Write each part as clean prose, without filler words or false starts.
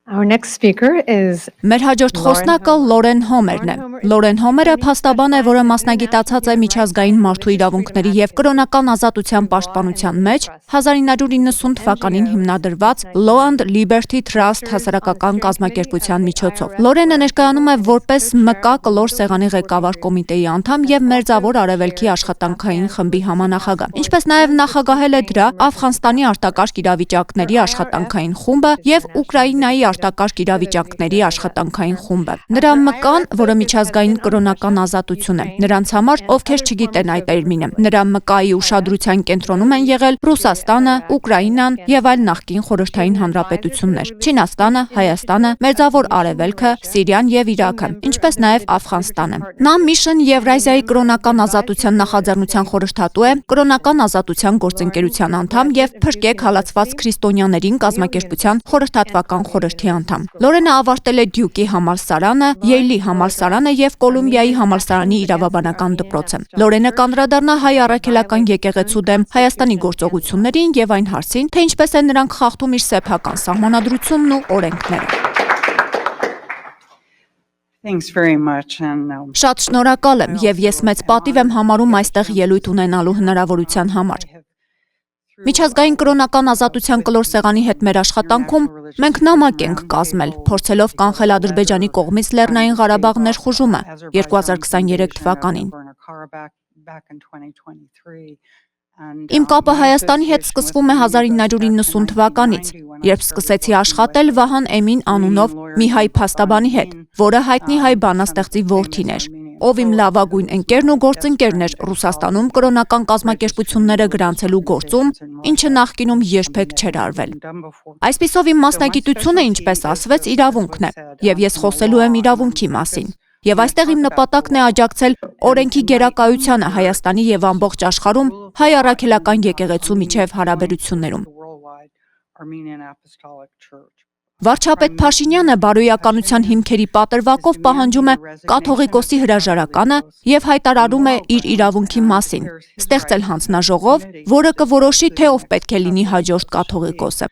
Our next speaker is Մեր հաջորդ խոսնակը Լորեն Հոմերն է։ Լորեն Հոմերը փաստաբան է, որը մասնագիտացած է միջազգային մարդու իրավունքների եւ կրոնական ազատության պաշտպանության մեջ 1990 թվականին հիմնադրված Law and Liberty Trust հասարակական կազմակերպության միջոցով։ Լորենը ներկայանում է որպես ՄԿ կլոր սեղանի ղեկավար կոմիտեի անդամ եւ Մերձավոր Արևելքի աշխատանքային խմբի համանախագահ, ինչպես նաեւ նախագահել է դրա Աֆղանստանի արտակարգ իրավիճակների աշխատանքային խումբը եւ Ուկրաինայի արտակարգ իրավիճակների աշխատանքային խումբը։ Նրա ՄԿ-ն, որը միջազգային կրոնական ազատություն է, նրանց համար, ովքեր չգիտեն այդ տերմինը, նրա ՄԿ-ի ուշադրության կենտրոնում են եղել Ռուսաստանը, Ուկրաինան եւ այլ նախկին խորհրդային հանրապետություններ՝ Չինաստանը, Հայաստանը, Մերձավոր Արևելքը, Սիրիան եւ Իրաքը, ինչպես նաեւ Աֆղանստանը։ Նա Mission Եվրազիայի կրոնական ազատության նախաձեռնության խորհրդատու է, կրոնական ազատության գործընկերության անդամ եւ Փրկեք հալածված քրիստոնյաներին կազմակերպության խորհրդատվական խորհրդի անդամ։ Լորենը ավարտել է Դյուկի համալսարանը, Յեյլի համալսարանը եւ Կոլումբիայի համալսարանի իրավաբանական դպրոցը։ Լորենը կանդրադառնա հայ առաքելական եկեղեցու դեմ Հայաստանի գործողություններին եւ այն հարցին, թե ինչպես են նրանք խախտում իր սեփական սահմանադրությունն ու օրենքները։ Շատ շնորհակալ եմ եւ ես մեծ պատիվ եմ համարում այստեղ ելույթ ունենալու հնարավորության համար։ Միջազգային կրոնական ազատության կլոր սեղանի հետ մեր աշխատանքում մենք նամակ ենք կազմել, փորձելով կանխել Ադրբեջանի կողմից Լեռնային Ղարաբաղ ներխուժումը 2023 թվականին։ Իմ կապը Հայաստանի հետ սկսվում է 1990 թվականից, երբ սկսեցի աշխատել Վահան Էմին անունով մի հայ փաստաբանի հետ, որը հայտնի հայ բանաստեղծի որդին էր, ով իմ լավագույն ընկերն ու գործընկերն էր Ռուսաստանում կրոնական կազմակերպությունները գրանցելու գործում, ինչը նախկինում երբեք չէր արվել։ Այսպիսով իմ մասնագիտությունը, ինչպես ասվեց, իրավունքն է, եւ ես խոսելու եմ իրավունքի մասին։ Եվ այստեղ իմ նպատակն է աջակցել օրենքի գերակայությանը Հայաստանի եւ ամբողջ աշխարհում հայ առաքելական եկեղեցու միջև հարաբերություններում։ Վարչապետ Փաշինյանը բարոյականության հիմքերի պատրվակով պահանջում է կաթողիկոսի հրաժարականը եւ հայտարարում է իր իրավունքի մասին՝ ստեղծել հանձնաժողով, որը կորոշի, թե ով պետք է լինի հաջորդ կաթողիկոսը։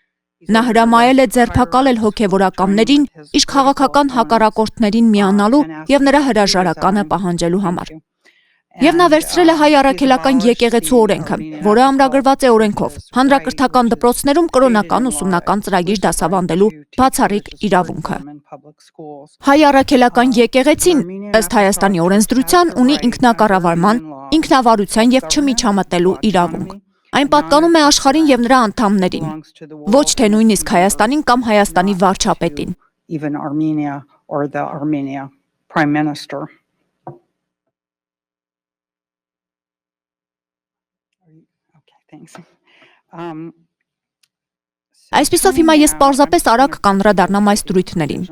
Նա հրամայել է ձերբակալել հոգևորականներին իր քաղաքական հակառակորդներին միանալու եւ նրա հրաժարականը պահանջելու համար։ Եվ նա վերցրել է հայ առաքելական եկեղեցու օրենքը, որը ամրագրված է օրենքով, հանրակրթական դպրոցներում կրոնական ուսումնական ծրագիր դասավանդելու բացառիկ իրավունքը։ Հայ առաքելական եկեղեցին, ըստ Հայաստանի օրենսդրության, ունի ինքնակառավարման, ինքնավարության եւ չմիջամտելու իրավունք։ Այն պատկանում է աշխարհին եւ նրա անդամներին, ոչ թե նույնիսկ Հայաստանին կամ Հայաստանի վարչապետին։ Այսպիսով հիմա ես պարզապես արագ կանդրադառնամ այս դրույթներին։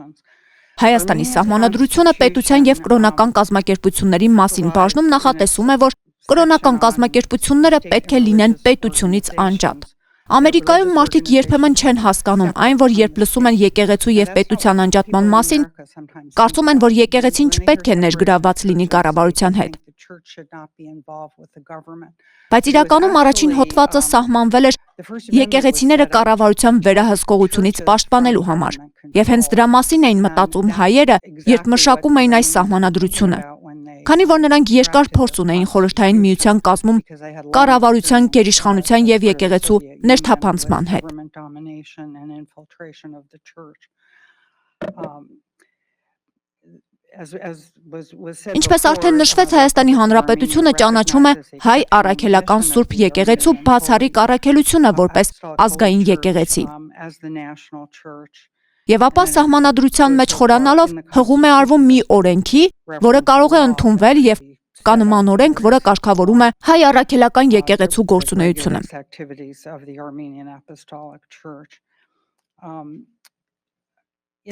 Հայաստանի սահմանադրությունը պետության եւ կրոնական կազմակերպությունների մասին բաժնում նախատեսում է, որ կրոնական կազմակերպությունները պետք է լինեն պետությունից անջատ։ Ամերիկայում մարդիկ երբեմն չեն հասկանում այն, որ երբ լսում են եկեղեցու եւ պետության անջատման մասին, կարծում են, որ եկեղեցին չպետք է ներգրավված լինի կառավարության հետ։ Բայց իրականում առաջին հոդվածը սահմանվել էր եկեղեցիները կառավարության վերահսկողությունից պաշտպանելու համար, եւ հենց դրա մասին էին մտածում հայերը, երբ մշակում էին այս սահմանադրությունը։ Քանի որ նրանք երկար փորձ ունեին խորհրդային միության կազմում կառավարության, գերիշխանության եւ եկեղեցու ներթափանցման հետ։ Ինչպես արդեն նշվեց, Հայաստանի Հանրապետությունը ճանաչում է հայ առաքելական Սուրբ եկեղեցու բացառիկ առաքելությունը որպես ազգային եկեղեցի։ Եվ ապա սահմանադրության մեջ խորանալով հղում է արվում մի օրենքի, որը կարող է ընդունվել եւ կա նման օրենք, որը կարգավորում է հայ առաքելական եկեղեցու գործունեությունը։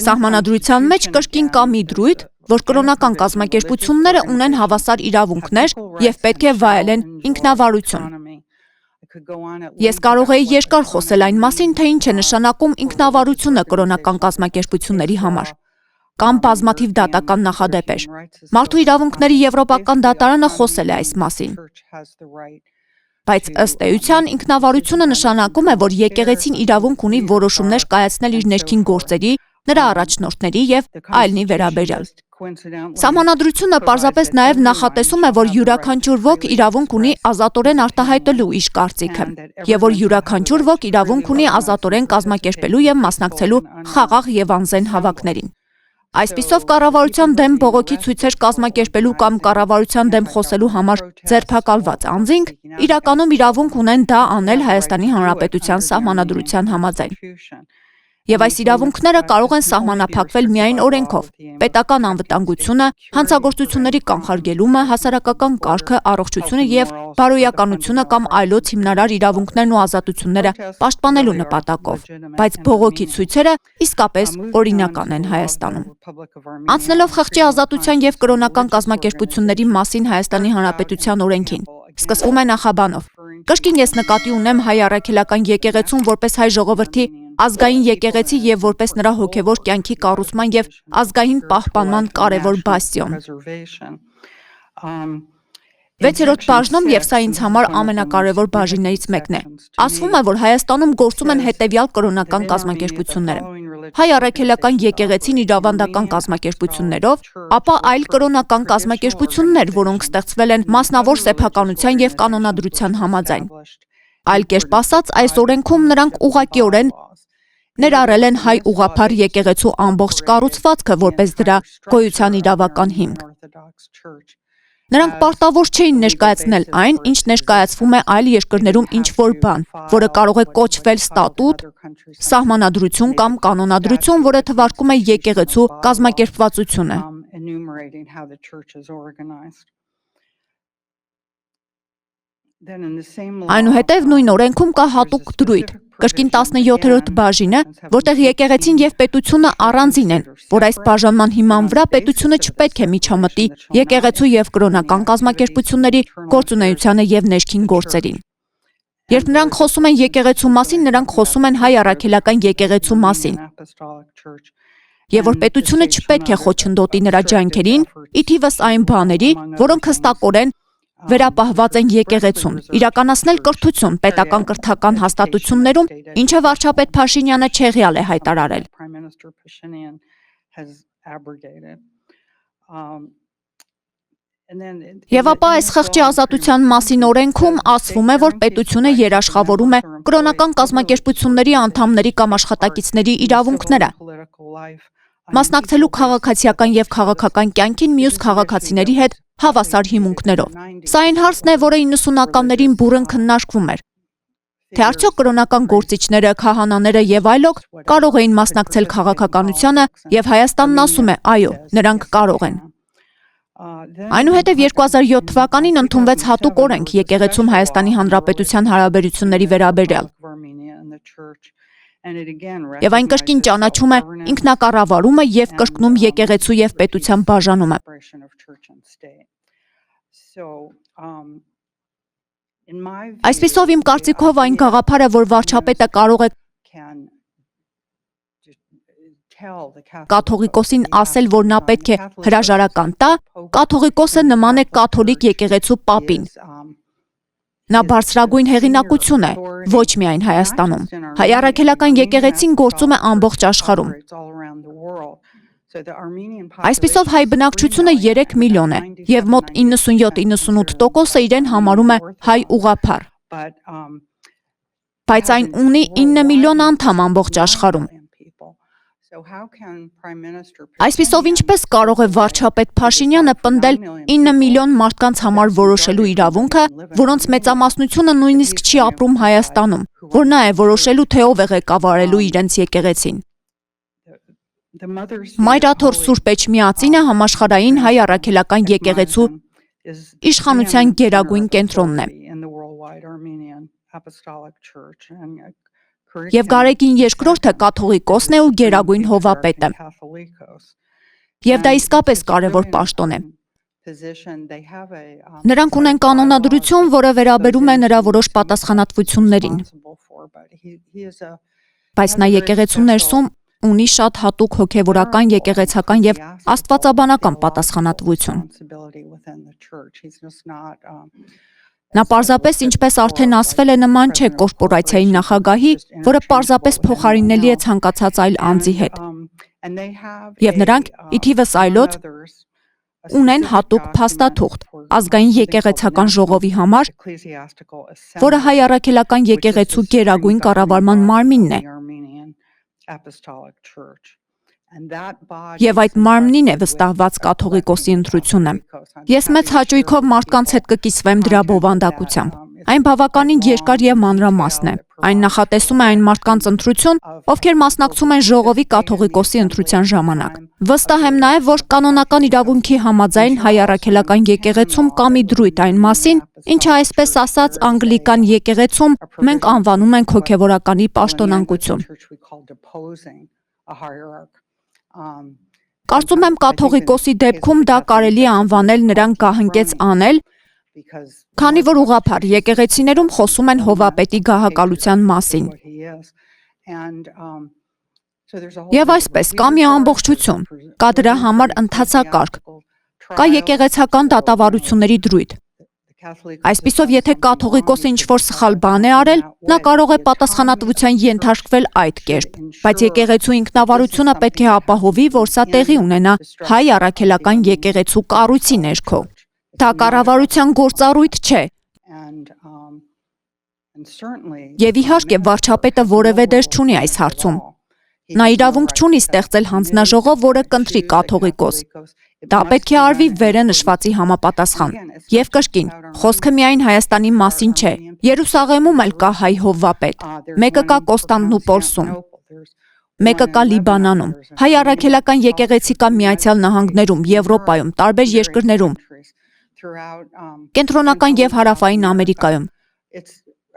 Սահմանադրության մեջ կրկին կա մի դրույթ, որ կրոնական կազմակերպությունները ունեն հավասար իրավունքներ եւ պետք է վայելեն ինքնավարություն։ Ես կարող էի երկար խոսել այն մասին, թե ինչ է նշանակում ինքնավարությունը կրոնական կազմակերպությունների համար։ Կամ բազմաթիվ դատական նախադեպեր։ Մարդու իրավունքների Եվրոպական դատարանը խոսել է այս մասին։ Բայց ըստ էության ինքնավարությունը նշանակում է, որ եկեղեցին իրավունք ունի որոշումներ կայացնել իր ներքին գործերի նրա առաջնորդների եւ այլնի վերաբերյալ։ Սահմանադրությունը պարզապես նաև նախատեսում է, որ յուրաքանչյուր ոք իրավունք ունի ազատորեն արտահայտելու իր կարծիքը, եւ որ յուրաքանչյուր ոք իրավունք ունի ազատորեն կազմակերպելու եւ մասնակցելու խաղաղ եւ անզեն հավաքներին։ Այսպիսով կառավարության դեմ բողոքի ցույցեր կազմակերպելու կամ կառավարության դեմ խոսելու համար ձերբակալված անձինք իրականում իրավունք ունեն դա անել Հայաստանի Հանրապետության Սահմանադրության համաձայն։ Եվ այս իրավունքները կարող են սահմանափակվել միայն օրենքով, պետական անվտանգությունը, հանցագործությունների կանխարգելումը, հասարակական կարգը, առողջությունը եւ բարոյականությունը կամ այլոց հիմնարար իրավունքներն ու ազատությունները պաշտպանելու նպատակով, բայց բողոքի ցույցերը իսկապես օրինական են Հայաստանում։ Անցնելով խղճի ազատության եւ կրոնական կազմակերպությունների մասին Հայաստանի Հանրապետության օրենքին, սկսվում է նախաբանով. Կրկին ես նկատի ունեմ հայ առաքելական եկեղեցուն որպես հայ ժողովրդի ազգային եկեղեցի եւ որպես նրա հոգեվոր կյանքի կառուցման եւ ազգային պահպանման կարևոր բաստիոն։ 6-րդ բաժնում, եւ սա ինձ համար ամենակարևոր բաժիններից մեկն է, ասվում է, որ Հայաստանում գործում են հետեւյալ կրոնական կազմակերպությունները. հայ առաքելական եկեղեցին իր ավանդական կազմակերպություններով, ապա այլ կրոնական կազմակերպություններ, որոնք ստեղծվել են մասնավոր սեփականության եւ կանոնադրության համաձայն։ Այլ կերպ ասած, այս օրենքում նրանք ուղղակիորեն ներառել են հայ ուղղափառ եկեղեցու ամբողջ կառուցվածքը որպես դրա գոյության իրավական հիմք։ Նրանք պարտավոր չէին ներկայացնել այն, ինչ ներկայացվում է այլ երկրներում ինչ-որ բան, որը կարող է կոչվել ստատուտ, սահմանադրություն կամ կանոնադրություն, որը թվարկում է եկեղեցու կազմակերպվածությունը։ Այնուհետև նույն օրենքում կա հատուկ դրույթ, կրկին 17-րդ բաժինը, որտեղ եկեղեցին եւ պետությունը առանձին են, որ այս բաժանման հիման վրա պետությունը չպետք է միջամտի եկեղեցու եւ կրոնական կազմակերպությունների գործունեությանը եւ ներքին գործերին։ Երբ նրանք խոսում են եկեղեցու մասին, նրանք խոսում են հայ առաքելական եկեղեցու մասին։ Եվ որ պետությունը չպետք է խոչընդոտի նրա ջանքերին, ի թիվս այն բաների, որոնք հստակորեն վերապահված են եկեղեցուն, իրականացնել կրթություն պետական կրթական հաստատություններում, ինչը վարչապետ Փաշինյանը չեղյալ է հայտարարել։ Եվ ապա այս խղճի ազատության մասին օրենքում ասվում է, որ պետությունը երաշխավորում է կրոնական կազմակերպությունների անդամների կամ աշխատակիցների իրավունքները, մասնակցելու քաղաքացիական եւ քաղաքական կյանքին մյուս քաղաքացիների հետ հավասար հիմունքներով։ Սա այն հարցն է, որը 90-ականներին բուռն քննարկվում էր։ Թե արդյոք կրոնական գործիչները, քահանաները եւ այլոք կարող էին մասնակցել քաղաքականությանը, եւ Հայաստանն ասում է, այո, նրանք կարող են։ Այնուհետև 2007 թվականին ընդունվեց հատուկ օրենք եկեղեցում Հայաստանի Հանրապետության հարաբերությունների վերաբերյալ։ Եվ այն կրկին ճանաչում է ինքնակառավարումը եւ կրկնում եկեղեցու եւ պետության բաժանումը։ Այսպիսով իմ կարծիքով այն գաղափարը, որ վարչապետը կարող է կաթողիկոսին ասել, որ նա պետք է հրաժարական տա, կաթողիկոսը նման է կաթոլիկ եկեղեցու պապին։ Նա բարձրագույն հեղինակություն է, ոչ միայն Հայաստանում։ Հայ առաքելական եկեղեցին գործում է ամբողջ աշխարհում։ Այսպիսով հայ բնակչությունը 3 միլիոն է, եւ մոտ 97-98% իրեն համարում է հայ ուղղափառ։ Բայց այն ունի 9 միլիոն անդամ ամբողջ աշխարհում։ Այսպիսով ինչպես կարող է վարչապետ Փաշինյանը պնդել 9 միլիոն մարդկանց համար որոշելու իրավունքը, որոնց մեծամասնությունը նույնիսկ չի ապրում Հայաստանում, որ նա է որոշելու, թե ով է ղեկավարելու իրենց եկեղեցին։ Մայրաթոր Սուրբ Էջմիածինը համաշխարհային հայ առաքելական եկեղեցու իշխանության գերագույն կենտրոնն է։ Եվ Գարեգին II կաթողիկոսն է ու գերագույն հովվապետը։ Եվ դա իսկապես կարևոր պաշտոն է։ Նրանք ունեն կանոնադրություն, որը վերաբերում է նրա որոշ պատասխանատվություններին։ Բայց նա եկեղեցու ներսում ունի շատ հատուկ հոգևորական, եկեղեցական եւ աստվածաբանական պատասխանատվություն։ Նա պարզապես ինչպես արդեն ասվել է նման չէ կորպորացիայի նախագահի, որը պարզապես փոխարինելի է ցանկացած այլ անձի հետ։ Եվ նրանք, ի թիվս այլոց, ունեն հատուկ փաստաթուղթ ազգային եկեղեցական ժողովի համար, որը հայ առաքելական եկեղեցու գերագույն կառավարման մարմինն է։ Եվ այդ մարմնին է վստահված կաթողիկոսի ընտրությունը։ Ես մեծ հաճույքով մարդկանց հետ կկիսվեմ դրա բովանդակությամբ։ Այն բավականին երկար եւ մանրամասն է։ Այն նախատեսում է այն մարդկանց ընտրություն, ովքեր մասնակցում են ժողովի կաթողիկոսի ընտրության ժամանակ։ Վստահ եմ նաեւ, որ կանոնական իրավունքի համաձայն հայ առաքելական եկեղեցում կա մի դրույթ այն մասին, ինչը այսպես ասած անգլիկան եկեղեցում մենք անվանում ենք հոգեվորականի պաշտոնանկություն։ Կարծում եմ կաթողիկոսի դեպքում դա կարելի է անվանել նրան գահընկեց անել, քանի որ ուղղափառ եկեղեցիներում խոսում են հովապետի գահակալության մասին։ Եվ այսպես կա մի ամբողջություն, կա դրա համար ընթացակարգ, կա եկեղեցական դատավարությունների դրույթ։ Այսպիսով, եթե կաթողիկոսը ինչ-որ սխալ բան է արել, նա կարող է պատասխանատվության ենթարկվել այդ կերպ, բայց եկեղեցու ինքնավարությունը պետք է ապահովի, որ սա տեղի ունենա հայ առաքելական եկեղեցու կառույցի ներքո։ Դա կառավարության գործառույթ չէ։ Եվ իհարկե վարչապետը որևէ դեր չունի այս հարցում։ Նա իրավունք չունի ստեղծել հանձնաժողով, որը կընտրի կաթողիկոս։ Դա պետք է արվի վերը նշվածի համապատասխան։ Եվ կրկին, խոսքը միայն Հայաստանի մասին չէ։ Երուսաղեմում էլ կա հայ հովվապետ։ Մեկը կա Կոստանդնուպոլսում։ Մեկը կա Լիբանանում։ Հայ առաքելական եկեղեցի կա Միացյալ Նահանգներում, Եվրոպայում, տարբեր երկրներում, Կենտրոնական եւ Հարավային Ամերիկայում։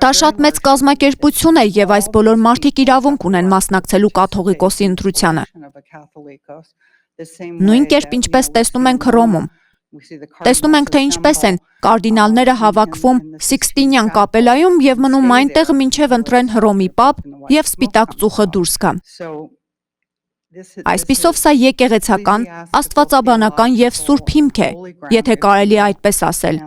Դա շատ մեծ կազմակերպություն է եւ այս բոլոր մարդիկ իրավունք ունեն մասնակցելու կաթողիկոսի ընտրությանը։ Նույն կերպ ինչպես տեսնում ենք Հռոմում։ Տեսնում ենք, թե ինչպես են կարդինալները հավաքվում Սիքստինյան կապելայում եւ մնում այնտեղ մինչեւ ընտրեն Հռոմի պապ եւ սպիտակ ծուխը դուրս գա։ Այսպիսով սա եկեղեցական, աստվածաբանական եւ սուրբ հիմք է, եթե կարելի է այդպես ասել։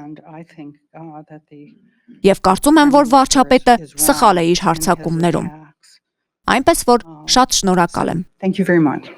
Եվ կարծում եմ, որ վարչապետը սխալ է իր հարձակումներում։ Այնպես որ շատ շնորհակալ եմ։ Thank you very much.